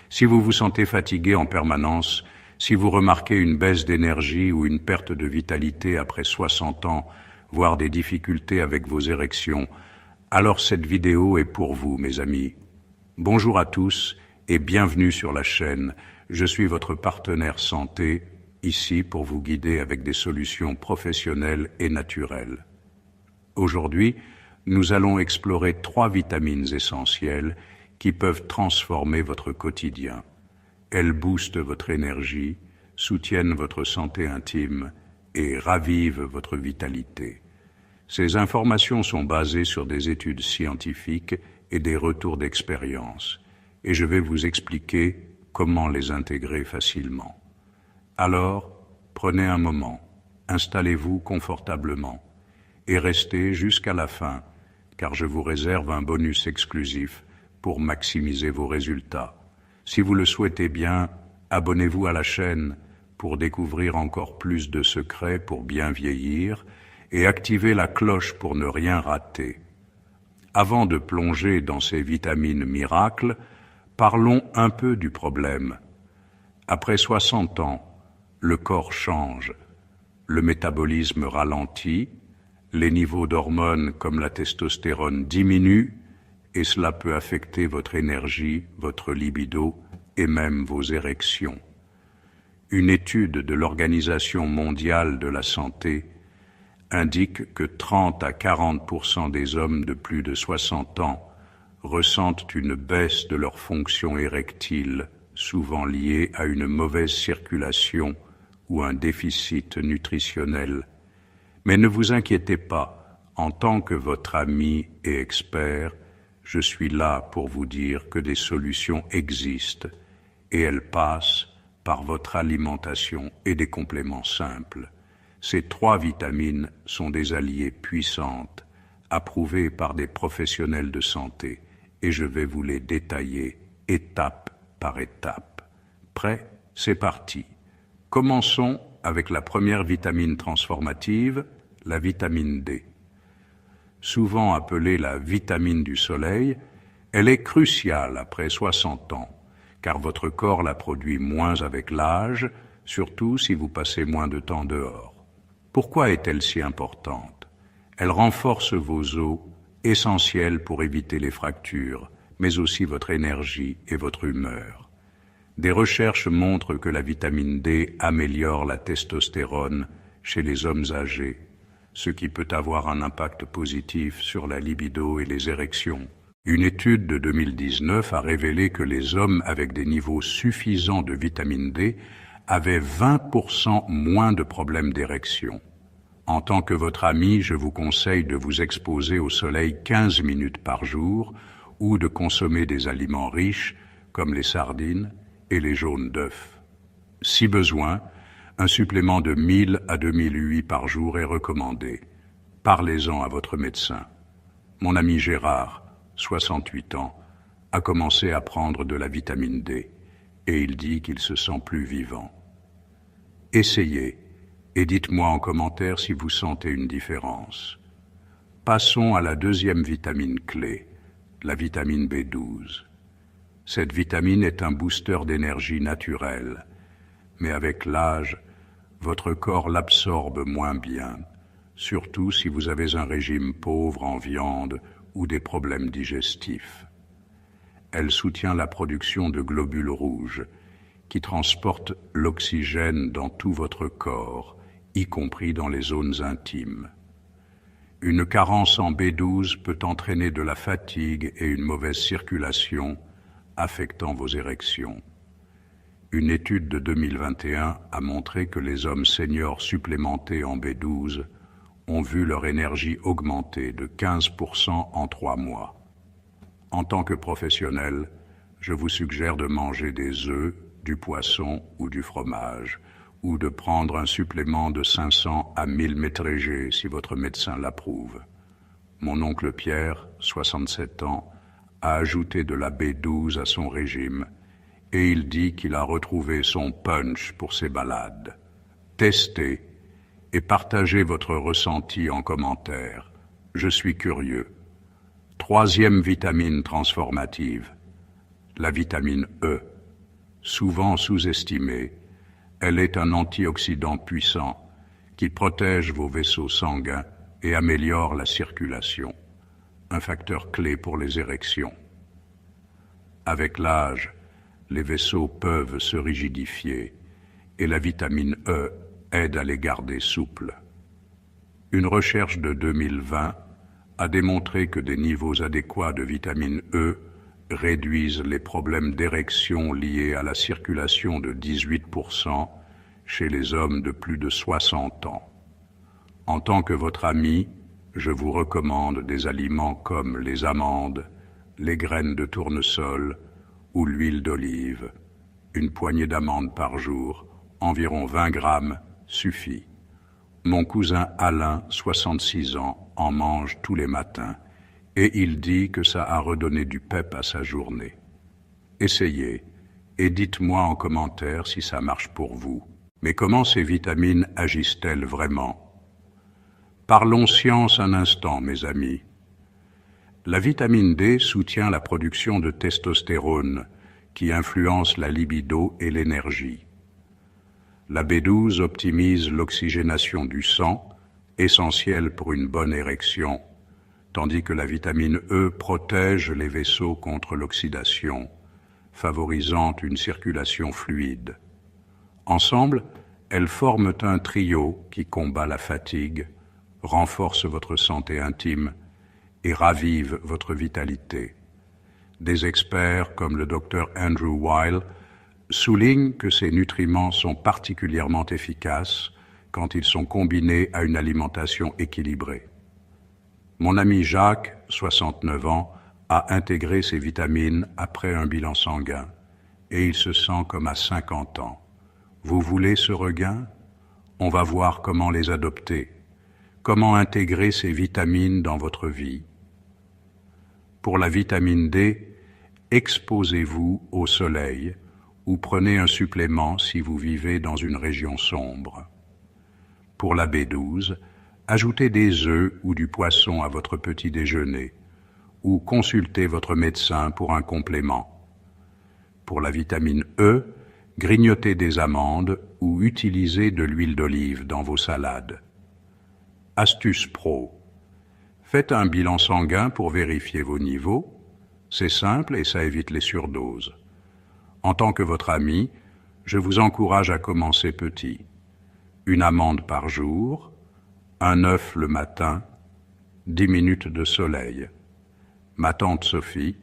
Si vous vous sentez fatigué en permanence, si vous remarquez une baisse d'énergie ou une perte de vitalité après 60 ans, voire des difficultés avec vos érections, alors cette vidéo est pour vous, mes amis. Bonjour à tous et bienvenue sur la chaîne. Je suis votre partenaire santé, ici pour vous guider avec des solutions professionnelles et naturelles. Aujourd'hui, nous allons explorer 3 vitamines essentielles qui peuvent transformer votre quotidien. Elles boostent votre énergie, soutiennent votre santé intime et ravivent votre vitalité. Ces informations sont basées sur des études scientifiques et des retours d'expérience, et je vais vous expliquer comment les intégrer facilement. Alors, prenez un moment, installez-vous confortablement et restez jusqu'à la fin, car je vous réserve un bonus exclusif pour maximiser vos résultats. Si vous le souhaitez bien, abonnez-vous à la chaîne pour découvrir encore plus de secrets pour bien vieillir et activez la cloche pour ne rien rater. Avant de plonger dans ces vitamines miracles, parlons un peu du problème. Après 60 ans, le corps change, le métabolisme ralentit, les niveaux d'hormones comme la testostérone diminuent et cela peut affecter votre énergie, votre libido et même vos érections. Une étude de l'Organisation mondiale de la santé indique que 30 à 40% des hommes de plus de 60 ans ressentent une baisse de leur fonction érectile, souvent liée à une mauvaise circulation ou un déficit nutritionnel. Mais ne vous inquiétez pas, en tant que votre ami et expert, je suis là pour vous dire que des solutions existent et elles passent par votre alimentation et des compléments simples. Ces 3 vitamines sont des alliées puissantes, approuvées par des professionnels de santé, et je vais vous les détailler étape par étape. Prêt? C'est parti. Commençons avec la première vitamine transformative, la vitamine D. Souvent appelée la vitamine du soleil, elle est cruciale après 60 ans, car votre corps la produit moins avec l'âge, surtout si vous passez moins de temps dehors. Pourquoi est-elle si importante? Elle renforce vos os, essentiels pour éviter les fractures, mais aussi votre énergie et votre humeur. Des recherches montrent que la vitamine D améliore la testostérone chez les hommes âgés, ce qui peut avoir un impact positif sur la libido et les érections. Une étude de 2019 a révélé que les hommes avec des niveaux suffisants de vitamine D avaient 20% moins de problèmes d'érection. En tant que votre ami, je vous conseille de vous exposer au soleil 15 minutes par jour ou de consommer des aliments riches comme les sardines et les jaunes d'œufs. Si besoin, un supplément de 1000 à 2008 par jour est recommandé. Parlez-en à votre médecin. Mon ami Gérard, 68 ans, a commencé à prendre de la vitamine D et il dit qu'il se sent plus vivant. Essayez et dites-moi en commentaire si vous sentez une différence. Passons à la deuxième vitamine clé, la vitamine B12. Cette vitamine est un booster d'énergie naturelle, mais avec l'âge, votre corps l'absorbe moins bien, surtout si vous avez un régime pauvre en viande ou des problèmes digestifs. Elle soutient la production de globules rouges, qui transportent l'oxygène dans tout votre corps, y compris dans les zones intimes. Une carence en B12 peut entraîner de la fatigue et une mauvaise circulation, affectant vos érections. Une étude de 2021 a montré que les hommes seniors supplémentés en B12 ont vu leur énergie augmenter de 15% en 3 mois. En tant que professionnel, je vous suggère de manger des œufs, du poisson ou du fromage, ou de prendre un supplément de 500 à 1000 mg si votre médecin l'approuve. Mon oncle Pierre, 67 ans, a ajouté de la B12 à son régime et il dit qu'il a retrouvé son punch pour ses balades. Testez et partagez votre ressenti en commentaire. Je suis curieux. Troisième vitamine transformative, la vitamine E. Souvent sous-estimée, elle est un antioxydant puissant qui protège vos vaisseaux sanguins et améliore la circulation, un facteur clé pour les érections. Avec l'âge, les vaisseaux peuvent se rigidifier et la vitamine E aide à les garder souples. Une recherche de 2020 a démontré que des niveaux adéquats de vitamine E réduisent les problèmes d'érection liés à la circulation de 18% chez les hommes de plus de 60 ans. En tant que votre ami, je vous recommande des aliments comme les amandes, les graines de tournesol ou l'huile d'olive. Une poignée d'amandes par jour, environ 20 grammes, suffit. Mon cousin Alain, 66 ans, en mange tous les matins et il dit que ça a redonné du pep à sa journée. Essayez et dites-moi en commentaire si ça marche pour vous. Mais comment ces vitamines agissent-elles vraiment? Parlons science un instant, mes amis. La vitamine D soutient la production de testostérone, qui influence la libido et l'énergie. La B12 optimise l'oxygénation du sang, essentielle pour une bonne érection, tandis que la vitamine E protège les vaisseaux contre l'oxydation, favorisant une circulation fluide. Ensemble, elles forment un trio qui combat la fatigue, renforce votre santé intime et ravive votre vitalité. Des experts comme le Dr Andrew Weil soulignent que ces nutriments sont particulièrement efficaces quand ils sont combinés à une alimentation équilibrée. Mon ami Jacques, 69 ans, a intégré ces vitamines après un bilan sanguin et il se sent comme à 50 ans. Vous voulez ce regain? On va voir comment les adopter, comment intégrer ces vitamines dans votre vie. Pour la vitamine D, exposez-vous au soleil ou prenez un supplément si vous vivez dans une région sombre. Pour la B12, ajoutez des œufs ou du poisson à votre petit déjeuner ou consultez votre médecin pour un complément. Pour la vitamine E, grignotez des amandes ou utilisez de l'huile d'olive dans vos salades. Astuce pro. Faites un bilan sanguin pour vérifier vos niveaux. C'est simple et ça évite les surdoses. En tant que votre ami, je vous encourage à commencer petit. Une amande par jour, un œuf le matin, 10 minutes de soleil. Ma tante Sophie,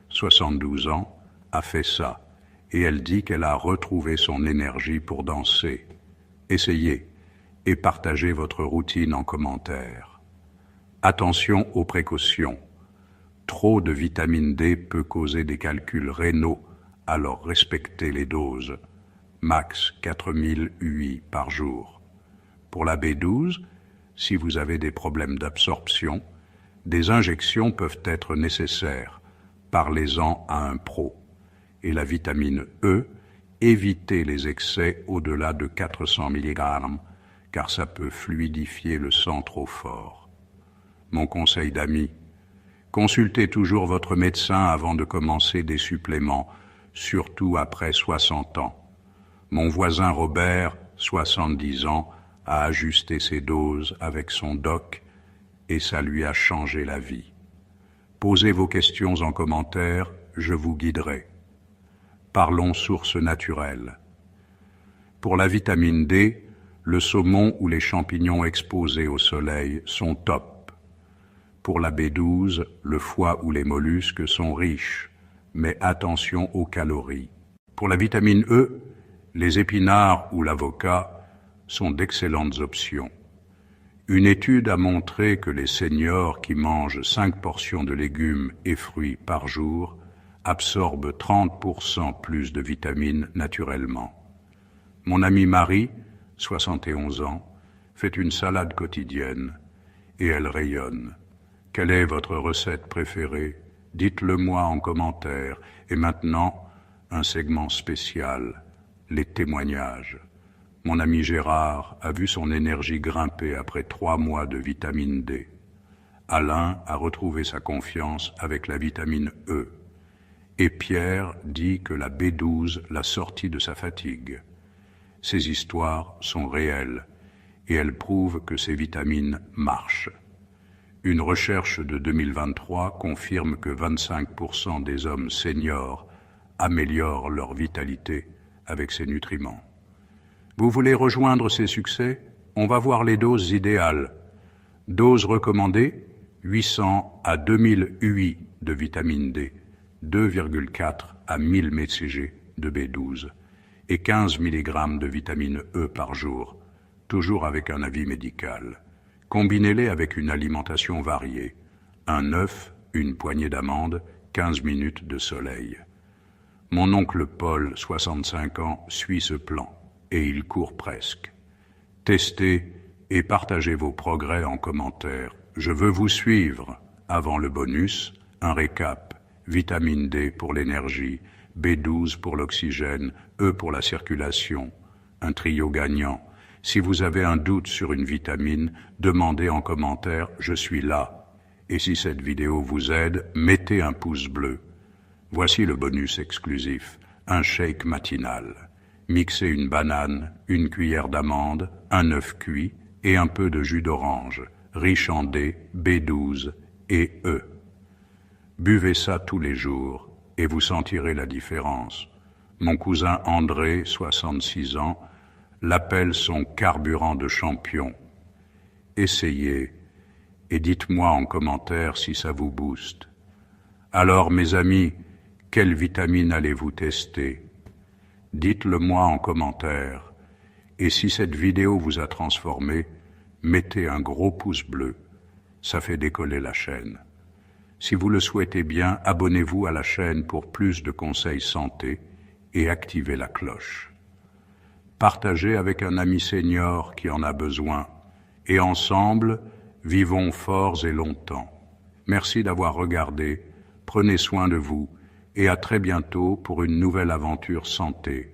72 ans, a fait ça et elle dit qu'elle a retrouvé son énergie pour danser. Essayez et partagez votre routine en commentaire. Attention aux précautions. Trop de vitamine D peut causer des calculs rénaux, alors respectez les doses. Max 4000 UI par jour. Pour la B12, si vous avez des problèmes d'absorption, des injections peuvent être nécessaires. Parlez-en à un pro. Et la vitamine E, évitez les excès au-delà de 400 mg, car ça peut fluidifier le sang trop fort. Mon conseil d'ami, consultez toujours votre médecin avant de commencer des suppléments, surtout après 60 ans. Mon voisin Robert, 70 ans, a ajusté ses doses avec son doc et ça lui a changé la vie. Posez vos questions en commentaire, je vous guiderai. Parlons sources naturelles. Pour la vitamine D, le saumon ou les champignons exposés au soleil sont top. Pour la B12, le foie ou les mollusques sont riches, mais attention aux calories. Pour la vitamine E, les épinards ou l'avocat sont d'excellentes options. Une étude a montré que les seniors qui mangent 5 portions de légumes et fruits par jour absorbent 30% plus de vitamines naturellement. Mon amie Marie, 71 ans, fait une salade quotidienne et elle rayonne. Quelle est votre recette préférée? Dites-le moi en commentaire. Et maintenant, un segment spécial, les témoignages. Mon ami Gérard a vu son énergie grimper après 3 mois de vitamine D. Alain a retrouvé sa confiance avec la vitamine E. et Pierre dit que la B12 l'a sorti de sa fatigue. Ces histoires sont réelles et elles prouvent que ces vitamines marchent. Une recherche de 2023 confirme que 25% des hommes seniors améliorent leur vitalité avec ces nutriments. Vous voulez rejoindre ces succès? On va voir les doses idéales. Dose recommandée, 800 à 2000 UI de vitamine D, 2,4 à 1000 mcg de B12 et 15 mg de vitamine E par jour, toujours avec un avis médical. Combinez-les avec une alimentation variée, un œuf, une poignée d'amandes, 15 minutes de soleil. Mon oncle Paul, 65 ans, suit ce plan, et il court presque. Testez et partagez vos progrès en commentaire. Je veux vous suivre. Avant le bonus, un récap. Vitamine D pour l'énergie, B12 pour l'oxygène, E pour la circulation. Un trio gagnant. Si vous avez un doute sur une vitamine, demandez en commentaire « Je suis là ». Et si cette vidéo vous aide, mettez un pouce bleu. Voici le bonus exclusif, un shake matinal. Mixez une banane, une cuillère d'amande, un œuf cuit et un peu de jus d'orange, riche en D, B12 et E. Buvez ça tous les jours et vous sentirez la différence. Mon cousin André, 66 ans, l'appelle son carburant de champion. Essayez et dites-moi en commentaire si ça vous booste. Alors, mes amis, quelle vitamine allez-vous tester? Dites-le moi en commentaire. Et si cette vidéo vous a transformé, mettez un gros pouce bleu. Ça fait décoller la chaîne. Si vous le souhaitez bien, abonnez-vous à la chaîne pour plus de conseils santé et activez la cloche. Partagez avec un ami senior qui en a besoin. Et ensemble, vivons forts et longtemps. Merci d'avoir regardé. Prenez soin de vous et à très bientôt pour une nouvelle aventure santé.